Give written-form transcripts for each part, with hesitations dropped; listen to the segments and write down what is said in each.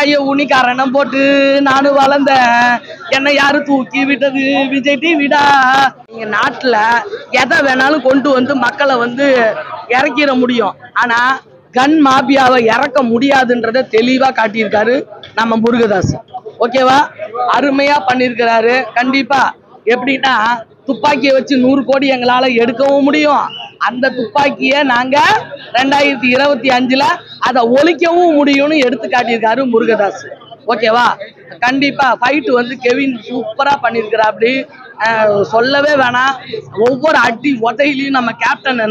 கைய ஊனிக்காரணம் போட்டு நானும் வளர்ந்தேன், என்னை யாரு தூக்கி விட்டது விஜய் டிவிடா. நீங்க நாட்டுல எதை வேணாலும் கொண்டு வந்து மக்களை வந்து இறக்கிட முடியும், ஆனா கன் மாபியாவை இறக்க முடியாதுன்றத தெளிவா காட்டியிருக்காரு நம்ம முருகதாஸ். ஓகேவா, அருமையா பண்ணிருக்கிறாரு. கண்டிப்பா எப்படின்னா துப்பாக்கியை வச்சு 100 கோடி எங்களால எடுக்கவும் முடியும், அந்த துப்பாக்கியை நாங்க 2025ல அதை ஒழிக்கவும் முடியும்னு எடுத்து காட்டியிருக்காரு முருகதாஸ். ஓகேவா, கண்டிப்பா ஃபைட் வந்து கெவின் சூப்பரா பண்ணிருக்கிறா. அப்படி சொல்லவே வேணாம். ஒவ்வொரு அடி உதையிலையும் நம்ம கேப்டன்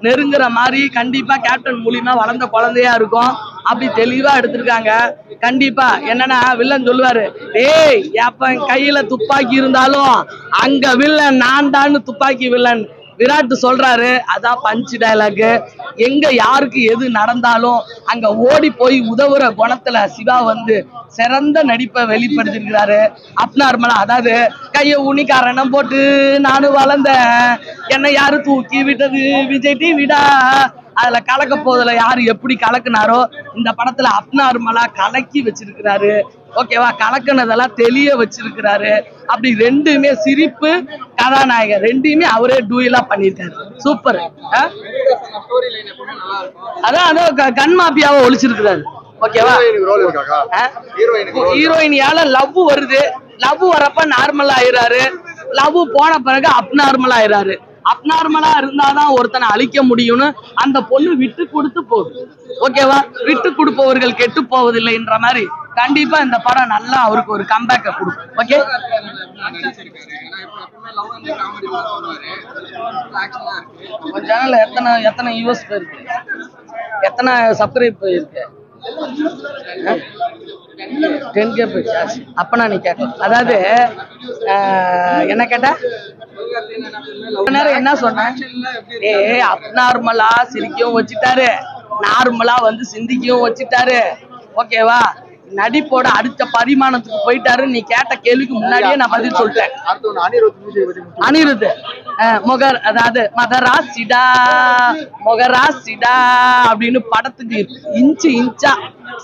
நெருங்குற மாதிரி கண்டிப்பா கேப்டன் மூலியமா வளர்ந்த குழந்தையா இருக்கும். அப்படி தெளிவா எடுத்திருக்காங்க. கண்டிப்பா என்னன்னா வில்லன் சொல்லுவாரு, ஏய் எப்ப கையில துப்பாக்கி இருந்தாலும் அங்க வில்லன் நான் தான் துப்பாக்கி வில்லன் விராட் சொல்றாரு. அதான் பஞ்ச் டயலாக். எங்க யாருக்கு எது நடந்தாலும் அங்க ஓடி போய் உதவுற குணத்துல சிவா வந்து சிறந்த நடிப்பை வெளிப்படுத்திருக்கிறாரு. அப்நார்மலா, அதாவது கைய ஊனிக்காரணம் போட்டு நானும் வளர்ந்தேன், என்னை யாரு தூக்கி விட்டது விஜய் டிவிடா. அதுல கலக்க போதுல யாரு எப்படி கலக்குனாரோ இந்த படத்துல அப்நார்மலா கலக்கி வச்சிருக்கிறாரு. ஓகேவா, கலக்குனதெல்லாம் தெளிய வச்சிருக்கிறாரு. அப்படி ரெண்டுமே சிரிப்பு கதாநாயகர் ரெண்டுமே அவரே டூயலா பண்ணிருக்காரு. சூப்பர். அதான் கன் மாபியாவை ஒழிச்சிருக்கிறாரு. ஓகேவா, ஹீரோயினியால லவ் வருது, லவ் வரப்ப நார்மல் ஆயிராரு, லவ் போன பிறகு அப்நார்மல் ஆயிராரு. அப்நார்மலா இருந்தாதான் ஒருத்தனை அழிக்க முடியும்னு அந்த பொண்ணு விட்டு கொடுத்து போகுது. ஓகேவா, விட்டு கொடுப்பவர்கள் கெட்டு போவதில்லைன்ற மாதிரி கண்டிப்பா இந்த படம் நல்லா அவருக்கு ஒரு கம்பேக்க கொடுக்கும். ஓகே, சேனல்ல எத்தனை யூஎஸ் போயிருக்கு, எத்தனை சப்ஸ்கிரைப் இருக்கு? 10K போயிடுச்சு. அப்பனா நீ கேட்க, அதாவது என்ன கேட்ட நேரம் என்ன சொன்னேன்? அப்நார்மலா சிரிக்கவும் வச்சுட்டாரு, நார்மலா வந்து சிந்திக்கவும் வச்சுட்டாரு. ஓகேவா, நடிப்போட அடுத்த பரிமாணத்துக்கு போயிட்டாரு. நீ கேட்ட கேள்விக்கு முன்னாடியே நான் பதில் சொல்லிட்டேன். அனிருத் அதாவது மகராசிடா மொகராசிடா அப்படின்னு படத்துக்கு இன்ச்சா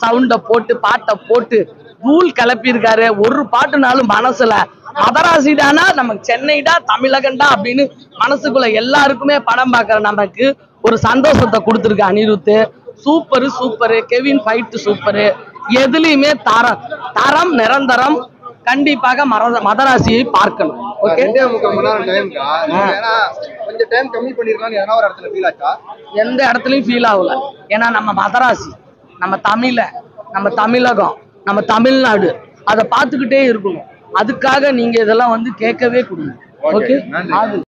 சவுண்ட போட்டு பாட்டை போட்டு தூள் கிளப்பியிருக்காரு. ஒரு பாட்டுனாலும் மனசுல மதராசிடானா நமக்கு சென்னைடா தமிழகண்டா அப்படின்னு மனசுக்குள்ள எல்லாருக்குமே படம் பார்க்கற நமக்கு ஒரு சந்தோஷத்தை கொடுத்துருக்கு Anirudh. Super. Kevin fight super. எதுலயுமே தரம் நிரந்தரம். கண்டிப்பாக மதராசியை பார்க்கணும். ஓகே, எந்த இடத்துலயும் ஃபீல் ஆகல. ஏன்னா நம்ம மதராசி, நம்ம நம்ம தமிழகம், நம்ம தமிழ்நாடு அதை பார்த்துக்கிட்டே இருக்கணும். அதுக்காக நீங்க இதெல்லாம் வந்து கேட்கவே கூடாது. ஓகே.